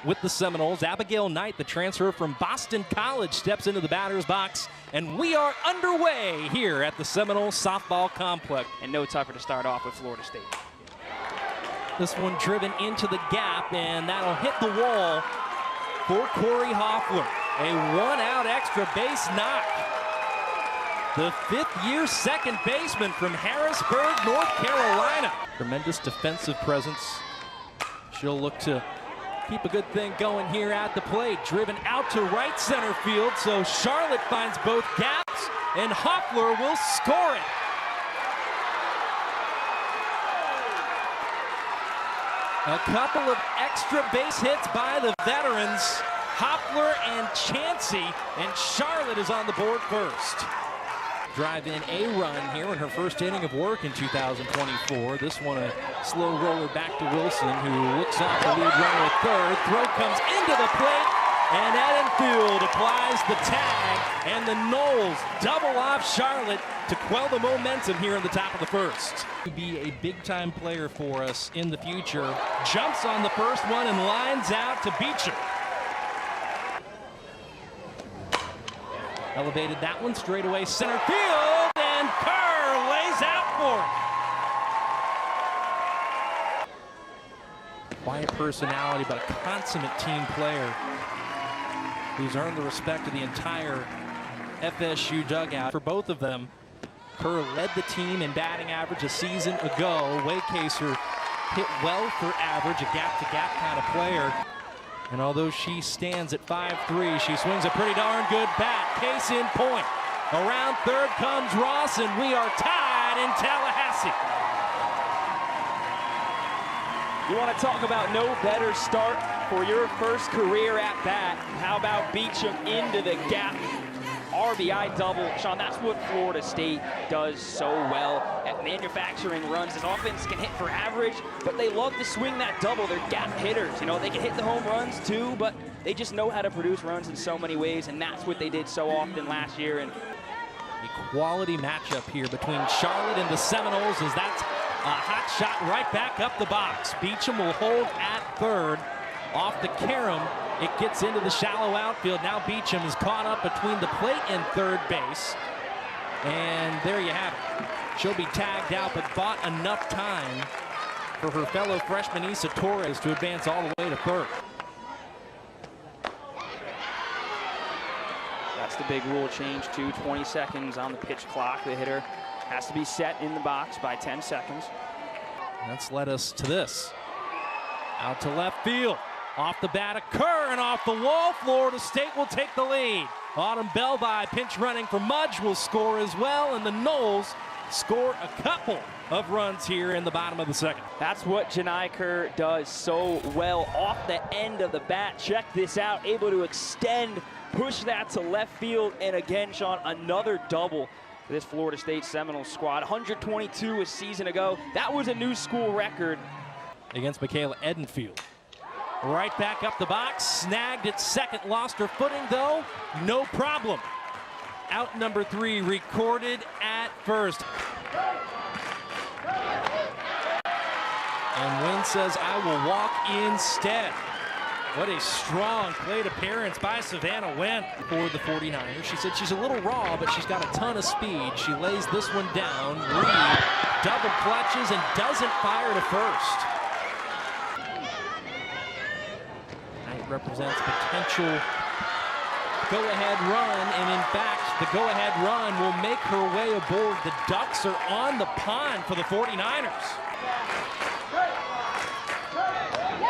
with the Seminoles. Abigail Knight, the transfer from Boston College, steps into the batter's box, and we are underway here at the Seminole softball complex. And no tougher to start off with Florida State. This one driven into the gap, and that'll hit the wall for Corey Hoffler. A one-out extra base knock. The fifth-year second baseman from Harrisburg, North Carolina. Tremendous defensive presence. She'll look to keep a good thing going here at the plate. Driven out to right center field, so Charlotte finds both gaps, and Hoffler will score it. A couple of extra base hits by the veterans, Hoffler and Chansey, and Charlotte is on the board first. Drive in a run here in her first inning of work in 2024. This one a slow roller back to Wilson, who looks off the lead runner at third. Throw comes into the plate, and Edenfield applies the tag, and the Noles double off Charlotte to quell the momentum here in the top of the first. To be a big-time player for us in the future. Jumps on the first one and lines out to Beecham. Elevated that one straight away center field, and Kerr lays out for it. Quiet personality, but a consummate team player who's earned the respect of the entire FSU dugout. For both of them, Kerr led the team in batting average a season ago. Waycaser hit well for average, a gap-to-gap kind of player. And although she stands at 5'3", she swings a pretty darn good bat. Case in point. Around third comes Ross, and we are tied in Tallahassee. You want to talk about no better start for your first career at bat. How about Beecham into the gap? RBI double. Sean, that's what Florida State does so well at manufacturing runs. This offense can hit for average, but they love to swing that double. They're gap hitters. You know, they can hit the home runs too, but they just know how to produce runs in so many ways, and that's what they did so often last year. And a quality matchup here between Charlotte and the Seminoles, as that's a hot shot right back up the box. Beecham will hold at third off the carom. It gets into the shallow outfield. Now Beecham is caught up between the plate and third base. And there you have it. She'll be tagged out, but bought enough time for her fellow freshman Isa Torres to advance all the way to third. that's the big rule change too. 20 seconds on the pitch clock. The hitter has to be set in the box by 10 seconds. That's led us to this. Out to left field. Off the bat, a Kerr, and off the wall, Florida State will take the lead. Autumn Belvi, pinch running for Mudge, will score as well, and the Noles score a couple of runs here in the bottom of the second. That's what Janai Kerr does so well. Off the end of the bat, check this out, able to extend, push that to left field, and again, Sean, another double for this Florida State Seminoles squad. 122 a season ago. That was a new school record. Against Michaela Edenfield. Right back up the box, snagged at second, lost her footing though, no problem. Out number 3 recorded at first. And Wynn says, I will walk instead. What a strong plate appearance by Savannah Wynn for the 49ers. She said she's a little raw, but she's got a ton of speed. She lays this one down. Reed double clutches and doesn't fire to first. Represents potential go-ahead run, and in fact, the go-ahead run will make her way aboard. The Ducks are on the pond for the 49ers.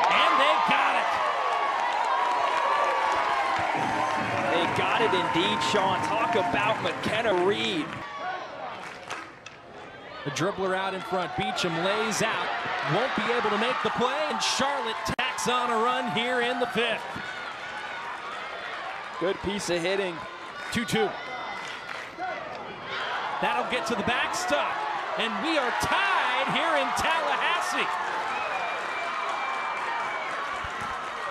And they got it. They got it indeed, Sean. Talk about McKenna Reed. The dribbler out in front. Beecham lays out. Won't be able to make the play, and Charlotte tacks on a run here in the 5th. Good piece of hitting. 2-2. That'll get to the backstop, and we are tied here in Tallahassee.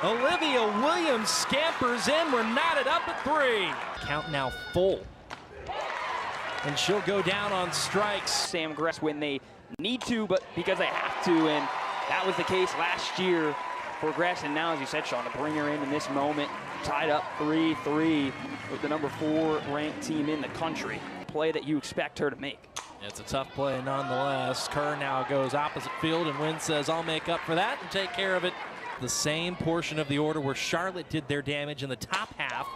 Olivia Williams scampers in. We're knotted up at 3. Count now full. And she'll go down on strikes. Sam Gress when they need to, but because they have to, and that was the case last year progressing now, as you said, Sean, to bring her in this moment. Tied up 3-3 with the number 4 ranked team in the country. Play that you expect her to make. It's a tough play nonetheless. Kerr now goes opposite field, and Wynn says, I'll make up for that and take care of it. The same portion of the order where Charlotte did their damage in the top half.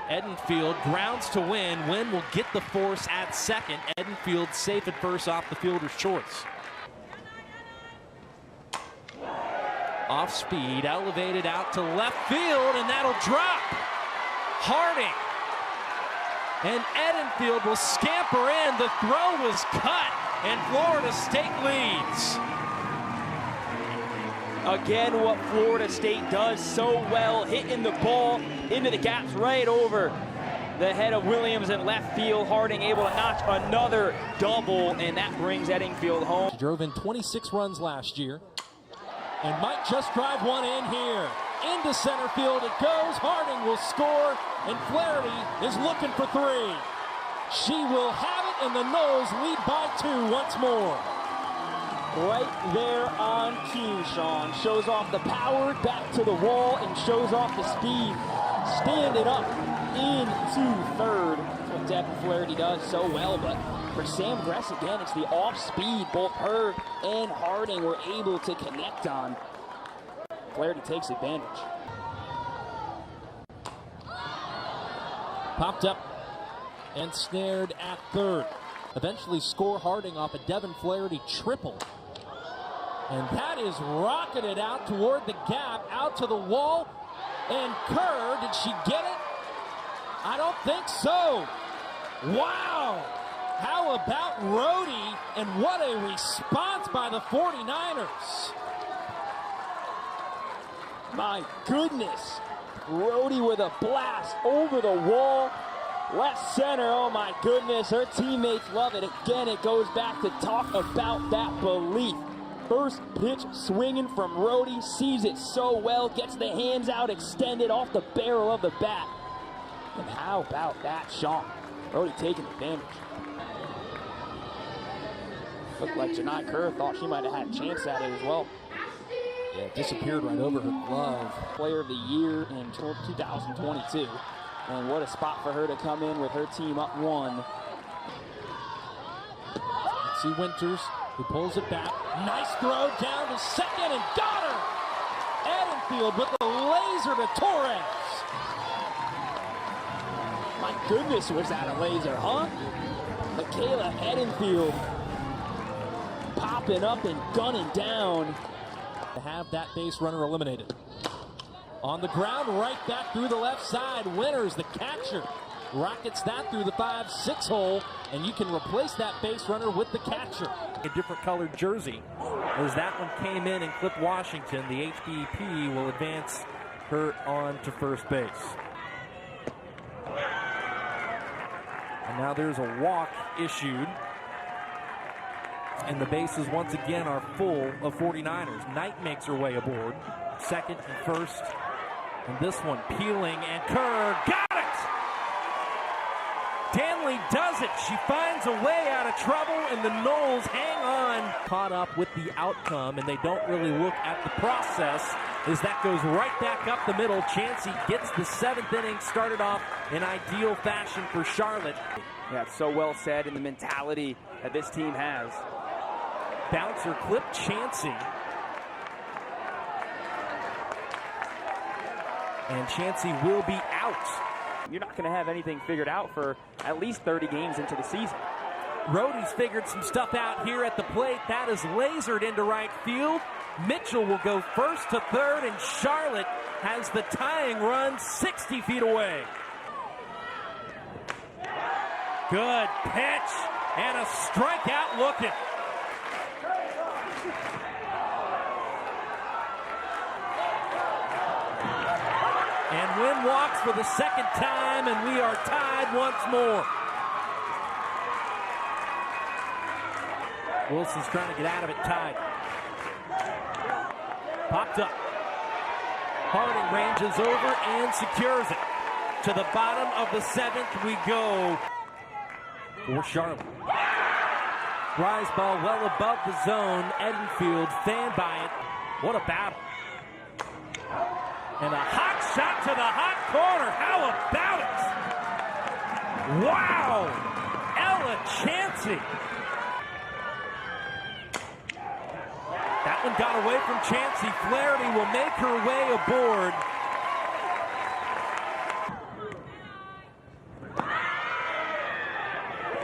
Edenfield grounds to Wynn. Wynn will get the force at second. Edenfield safe at first off the fielder's choice. Off speed, elevated out to left field, and that'll drop. Harding. And Edenfield will scamper in. The throw was cut, and Florida State leads. Again, what Florida State does so well, hitting the ball into the gaps right over the head of Williams in left field. Harding able to notch another double, and that brings Edenfield home. She drove in 26 runs last year, and might just drive one in here. Into center field it goes. Harding will score, and Flaherty is looking for 3. She will have it, and the Noles lead by 2 once more. Right there on cue, Sean. Shows off the power back to the wall and shows off the speed. Stand it up into third. That's what Devin Flaherty does so well, but for Sam Gress again, it's the off speed. Both her and Harding were able to connect on. Flaherty takes advantage. Popped up and snared at third. Eventually score Harding off a Devin Flaherty triple. And that is rocketed out toward the gap, out to the wall. And Kerr, did she get it? I don't think so. Wow! How about Rhodey? And what a response by the 49ers. My goodness. Rhodey with a blast over the wall. Left center, oh my goodness. Her teammates love it. Again, it goes back to talk about that belief. First pitch swinging from Rhodey, sees it so well, gets the hands out extended off the barrel of the bat. And how about that, Sean? Rhodey taking advantage. Looked like Janai Kerr thought she might have had a chance at it as well. Yeah, it disappeared right over her glove. Player of the year in 2022. And what a spot for her to come in with her team up 1. Let's see Winters, who pulls it back. Nice throw down to second and got her! Edenfield with the laser to Torres. My goodness, was that a laser, huh? Michaela Edenfield popping up and gunning down. To have that base runner eliminated. On the ground, right back through the left side. Winters, the catcher, rockets that through the 5-6 hole, and you can replace that base runner with the catcher. A different colored jersey. As that one came in and clipped Washington, the HBP will advance her on to first base. And now there's a walk issued. And the bases once again are full of 49ers. Knight makes her way aboard. Second and first. And this one peeling, and Kerr got it! Danley does it. She finds a way out of trouble, and the Noles hang on. Caught up with the outcome, and they don't really look at the process as that goes right back up the middle. Chansey gets the 7th inning started off in ideal fashion for Charlotte. Yeah, it's so well said in the mentality that this team has. Bouncer clipped Chansey. And Chansey will be out. You're not going to have anything figured out for at least 30 games into the season. Rhodey's figured some stuff out here at the plate. That is lasered into right field. Mitchell will go first to third, and Charlotte has the tying run 60 feet away. Good pitch, and a strikeout looking. And Wynn walks for the second time, and we are tied once more. Wilson's trying to get out of it tied. Popped up. Harding ranges over and secures it. To the bottom of the 7th we go for Charlotte. Rise ball well above the zone. Edenfield fanned by it. What a battle. And a hot shot to the hot corner. How about it? Wow! Ella Chansey. That one got away from Chansey. Flaherty will make her way aboard.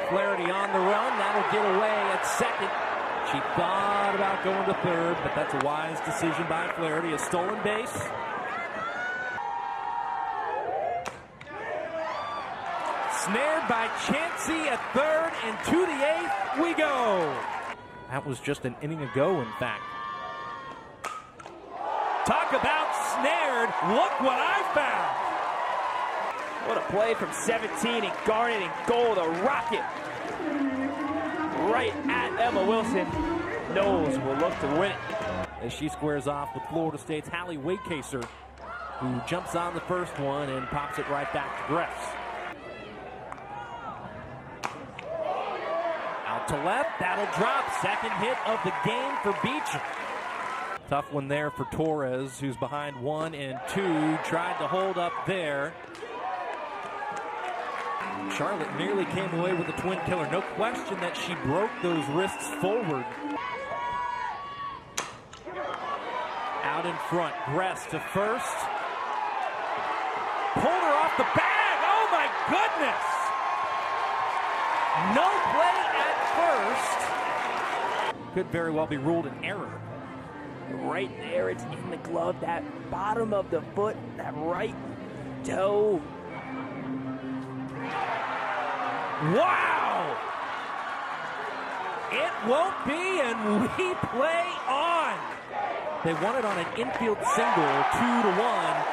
Flaherty on the run. That'll get away at second. She thought about going to third, but that's a wise decision by Flaherty. A stolen base. Snared by Chansey at third, and to the eighth we go. That was just an inning ago, in fact. Talk about snared. Look what I found. What a play from 17 and Garnet and goal. The rocket right at Emma Wilson. Knowles will look to win it. As she squares off with Florida State's Hallie Wakecaser, who jumps on the first one and pops it right back to Gress. Out to left, that'll drop. Second hit of the game for Beecham. Tough one there for Torres, who's behind 1 and 2. Tried to hold up there. Charlotte nearly came away with a twin killer. No question that she broke those wrists forward. Out in front, Gress to first. Pulled her off the bag. Oh my goodness! No play at first. Could very well be ruled an error. Right there, it's in the glove. That bottom of the foot, that right toe. Wow! It won't be, and we play on. They won it on an infield single, 2-1.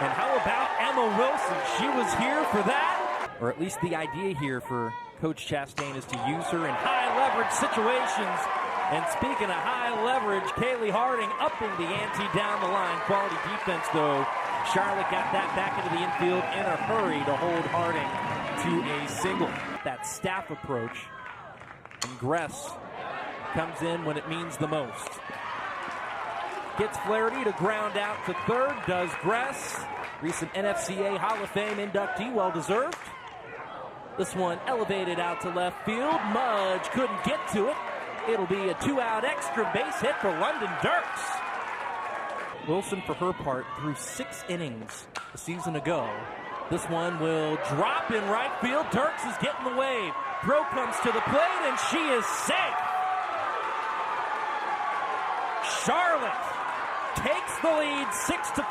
And how about Emma Wilson? She was here for that. Or at least the idea here for Coach Chastain is to use her in high leverage situations. And speaking of high leverage, Kaylee Harding upping the ante down the line. Quality defense, though. Charlotte got that back into the infield in a hurry to hold Harding to a single. That staff approach. And Gress comes in when it means the most. Gets Flaherty to ground out to third. Does Gress. Recent NFCA Hall of Fame inductee, well deserved. This one elevated out to left field. Mudge couldn't get to it. It'll be a 2-out extra base hit for London Dirks. Wilson, for her part, threw 6 innings a season ago. This one will drop in right field. Dirks is getting the wave. Throw comes to the plate, and she is safe. Charlotte takes the lead 6-5.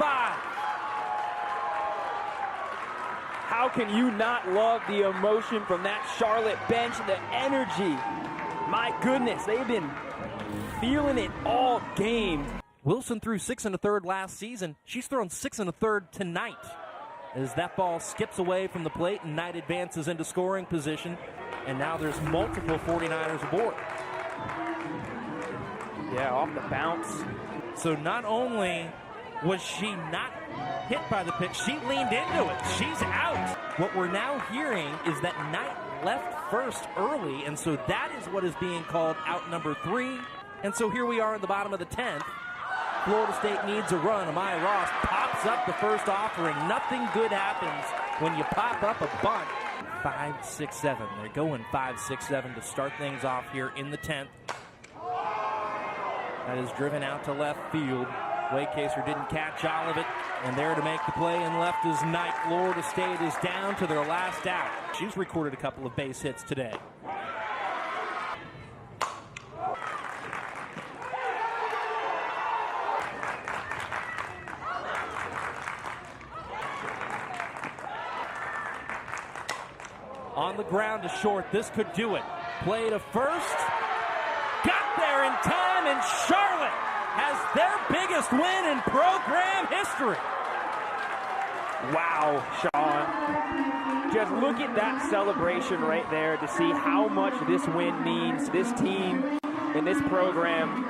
How can you not love the emotion from that Charlotte bench, the energy? My goodness, they've been feeling it all game. Wilson threw 6 1/3 last season. She's thrown 6 1/3 tonight. As that ball skips away from the plate and Knight advances into scoring position. And now there's multiple 49ers aboard. Yeah, off the bounce. So not only was she not hit by the pitch, she leaned into it. She's out. What we're now hearing is that Knight left first early, and so that is what is being called out number 3. And so here we are in the bottom of the 10th. Florida State needs a run. Amaya Ross pops up the first offering. Nothing good happens when you pop up a bunt. 5-6-7. They're going 5-6-7 to start things off here in the 10th. That is driven out to left field. Wakecaser didn't catch all of it, and there to make the play and left is Knight. Florida State is down to their last out. She's recorded a couple of base hits today. On the ground to short, this could do it. Play to first. Got there in time, and Charlotte has their biggest win in program history. Wow, Sean. Just look at that celebration right there to see how much this win means to this team and this program.